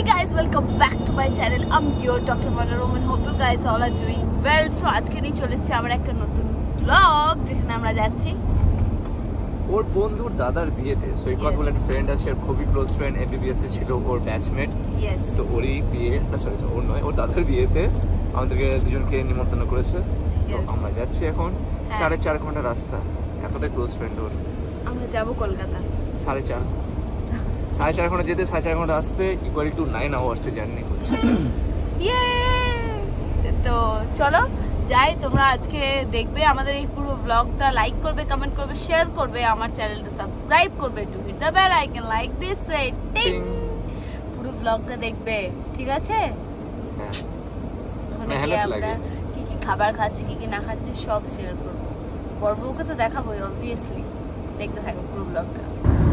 Hey guys, welcome back to my channel. I'm your Dr. Wonder Woman. Hope you guys all are doing well. So আজকে নিয়ে চলে এসেছি আবার একটা নতুন ব্লগ যেখানে আমরা যাচ্ছি ওর বন্ধুর দাদার বিয়েতে। সৈকত বলে একটা ফ্রেন্ড আছে, খুবই ক্লোজ ফ্রেন্ড, এমবিবিএস এ ছিল ওর ব্যাচমেট। তো ওরই বিয়ে, না সরি ওর নয়, ওর দাদার বিয়েতে আমাদেরকে দুজনকে নিমন্ত্রণ করেছে। তো আমরা যাচ্ছি এখন 4.5 ঘন্টা রাস্তা, এতটাই ক্লোজ ফ্রেন্ড ওর। আমরা যাব কলকাতা 4.5 ঘন্টা যেতে, 4.5 ঘন্টা আসতে, ইকুয়াল টু 9 আওয়ার্স এর জার্নি করছে। তো চলো যাই, তোমরা আজকে দেখবে আমাদের এই পুরো ব্লগটা, লাইক করবে, কমেন্ট করবে, শেয়ার করবে, আমার চ্যানেলটা সাবস্ক্রাইব করবে, to hit the bell icon like this টিং। পুরো ব্লগটা দেখবে, ঠিক আছে? আমরা কি কি খাবার খাচ্ছি, কি কি না খাচ্ছি সব শেয়ার করবো। বড়বউকে তো দেখাবোই অবভিয়াসলি, দেখতে থাকো পুরো ব্লগটা।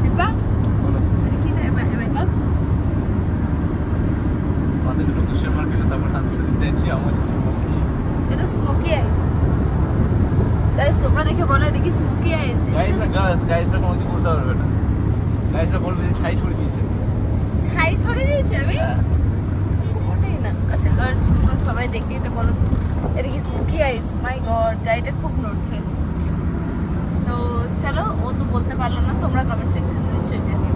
দেখবা কি দেখবা এবার আমাদের লোকেশন মার্কেটে তারপর আনসার দিতেছি আমার স্মোকি। এটা স্মোকি আইস। গাইস তোমরা দেখে বলো এটা কি স্মোকি আইস? গাইসরা কোনো কিছু বলতে পারবে না। গাইসরা বলবে যে ছাই ছড়িয়ে দিয়েছে। ছাই ছড়িয়ে দিয়েছে? আমি ওটাই না। আচ্ছা গার্লস তোমরা সবাই দেখে এটা বলো, এটা কি স্মোকি আইস? মাই গড, গাড়িটা খুব নড়ছে। তো চলো, ও তো বলতে পারলো না, তোমরা কমেন্ট সেকশনে নিশ্চয়ই জানিও।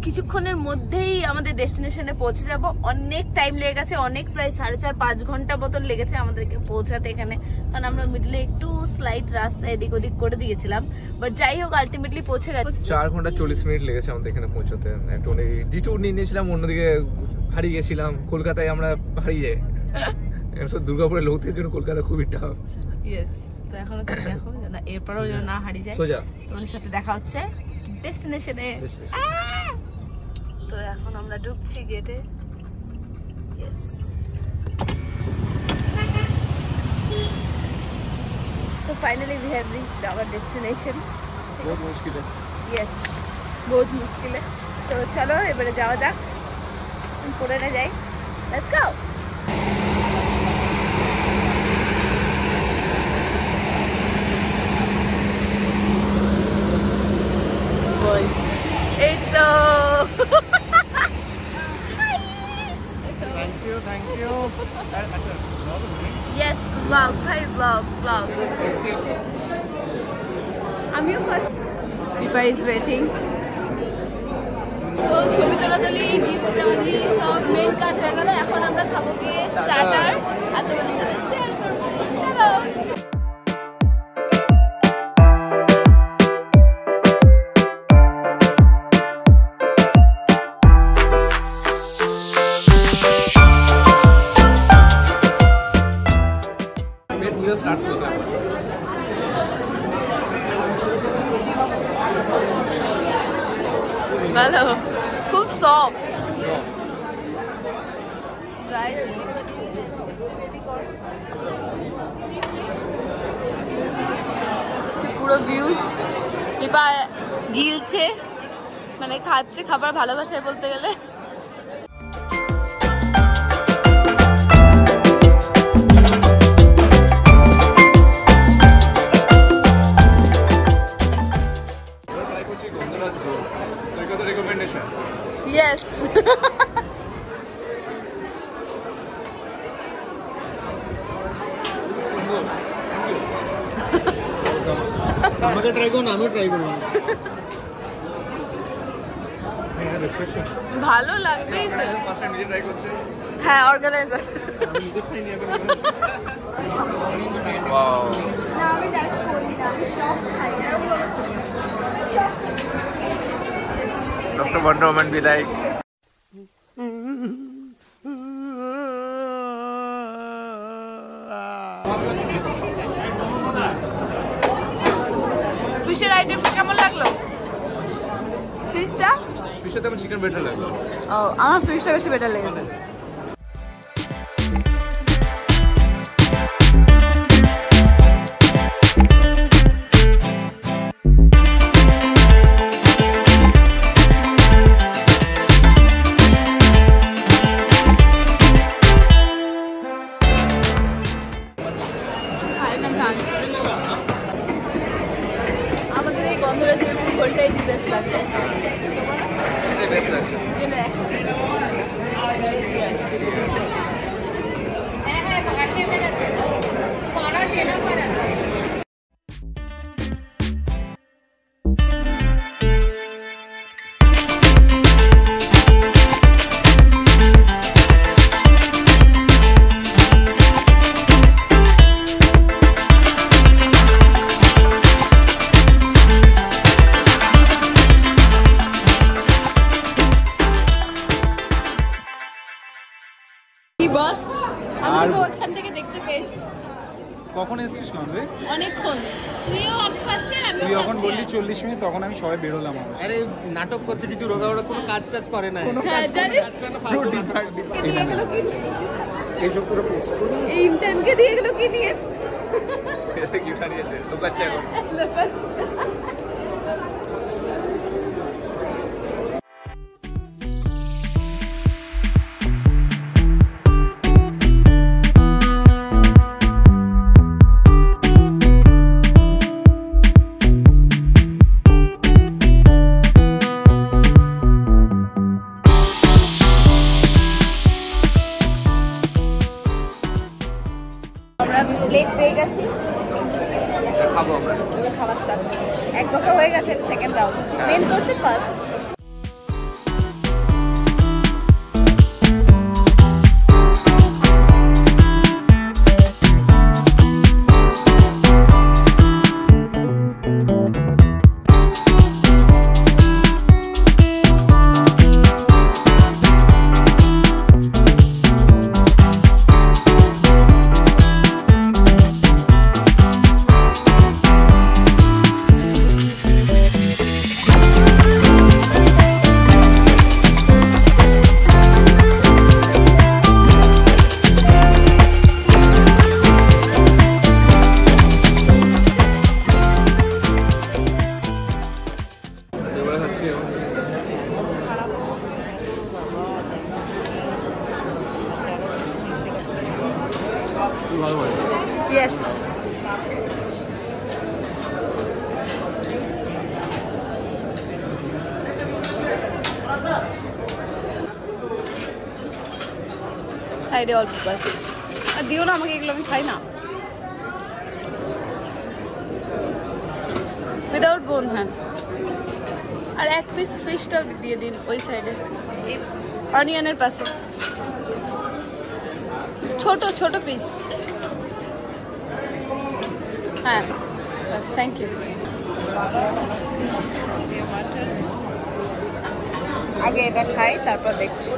কিছুক্ষণের মধ্যেই আমাদের ডেস্টিনেশনে পৌঁছে যাব। অনেক টাইম লেগে গেছে, অনেক প্রায় 4.5-5 ঘন্টা মতন লেগেছে আমাদেরকে পৌঁছাতে এখানে, কারণ আমরা মিডলে একটু স্লাইড রাস্তা এদিক ওদিক করে দিয়েছিলাম। বাট যাই হোক, আলটিমেটলি পৌঁছে গেছে। 4 ঘন্টা 40 মিনিট লেগেছে আমাদের এখানে পৌঁছাতে। একটু ডিটুর নিয়ে নিয়েছিলাম, অন্যদিকে হারিয়ে গেছিলাম। কলকাতায় আমরা হারিয়ে যাই, দুর্গাপুরের লোকদের জন্য কলকাতা খুবই টাফ। ইয়েস, তো এখনো তো দেখো না, এরপরও যেন না হারিয়ে যায়। সোজা তোমাদের সাথে দেখা হচ্ছে ডেস্টিনেশনে। তো এখন আমরা ঢুকছি গেটে। Yes, so finally we have reached hour destination. বহুত মুশকিল। ইয়েস, বহুত মুশকিল। তো চলো এবারে যাওয়া যাক, পরে না যাই। Let's go. এই তো Thank you. Yes, vlog, hi vlog. আমিও first. Pipa is waiting. So ছবি তোলাতুলি, গিফট নেওয়ালি সব মেন কাজ হয়ে গেল। এখন আমরা খাবো গিয়ে স্টার্টার, আর তোমাদের সাথে শেয়ার করবো। চলো। ভালো, খুব সফট। ড্রাই চিলি পুরো ভিউজ। পিপা গিলছে, মানে খাচ্ছে খাবার ভালোবাসায় বলতে গেলে। Yes. আমাকে ট্রাই করুন, আমিও ট্রাই করব। ভালো লাগবে তো। ফার্স্ট টাইম নিজে ট্রাই করছে। হ্যাঁ, অর্গানাইজার। আমি নিজে খাইনি এখন। ওয়াও। না আমি ডাইরেক্ট করি না, আমি সব খাই। Dr. Wonder Woman be like, ফিশের আইটেমটা কেমন লাগলো? ফিশটা আমার চিকেন বেটার লাগলো। ও, আমার ফিশটা বেশি বেটার লেগেছে। আমাদের এই গন্ধরাজের ফুলটাই দি বেস্ট লাগলো। কখন এসেছিস রে? অনেকক্ষণ। তুইও ফার্স্ট ইয়ার, আমি তুই যখন বললি 40 মিনিট তখন আমি সবাই বেরোলাম। আরে নাটক করছে কিছু রোগা ওরা কোনো কাজ টাজ করে না। হ্যাঁ জানিস এইসব পুরো পোস্ট করি। এই ইন্টার্নকে দিয়ে গেল কি নিয়ে কি ছাড়িয়েছে তো বাচ্চা এখন প্লেট পেয়ে গেছি, খাবো আমরা। খাবার স্টার্ট। এক দফা হয়ে গেছে, সেকেন্ড রাউন্ড। মেন করছে ফার্স্ট। Yes. সাইডে অল্প বাস। আর দিও না আমাকে, এগুলো আমি খাই না। উইদাউট বোন। হ্যাঁ, আর এক পিস ফিশটাও দিয়ে দিন ওই সাইডে, অনিয়নের পাশে। ছোট ছোট পিস। হ্যাঁ বাস, থ্যাংক ইউ। আগে এটা খাই, তারপর দেখছি।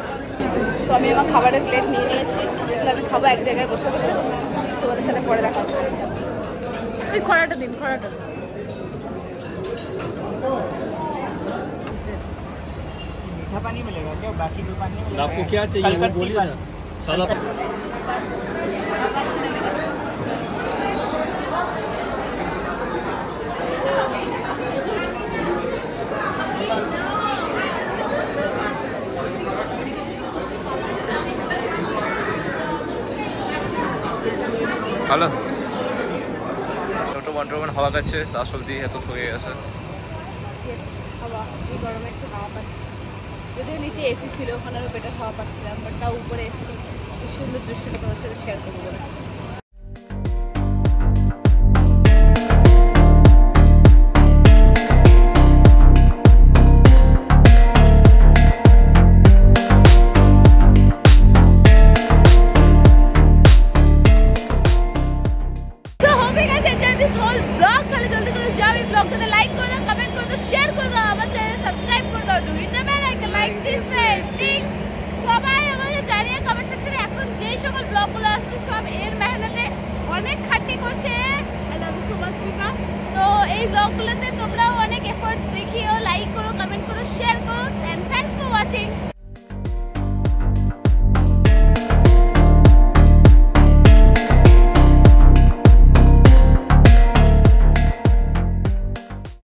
তো আমি আমার খাবারের প্লেট নিয়ে নিয়েছি, এগুলো আমি খাবো এক জায়গায় বসে বসে। তোমাদের সাথে পরে দেখা হচ্ছে। ওই খড়াটা দিন, খড়াটা। मीठा पानी मिलेगा क्या? बाकी कोई पानी नहीं मिलेगा? आपको क्या चाहिए वो बोलिए ना। साला হ্যালো, ছোটো ওয়ান্ডারম্যান হাওয়া খাচ্ছে, আসল দিয়ে এত হয়ে গেছে। হাওয়া, এই গরমে একটু হাওয়া পাচ্ছি। যদিও নিচে এসি ছিল, ওখানে আরও বেটার হাওয়া পাচ্ছিলাম, বাট তাও উপরে এসেছি। এই সুন্দর দৃশ্যটা তোমার সাথে শেয়ার করবো বলে। সবাই আমাকে জানিয়ে কমেন্ট সেকশনে এখন যে সকল ব্লগগুলো আসছে সব এর মেহনতে। অনেক এই ব্লগগুলোতে তোমরাও অনেক এফোর্টস দেখিও, লাইক করো, কমেন্ট করো, শেয়ার করো, এন্ড থ্যাঙ্কস ফর ওয়াচিং।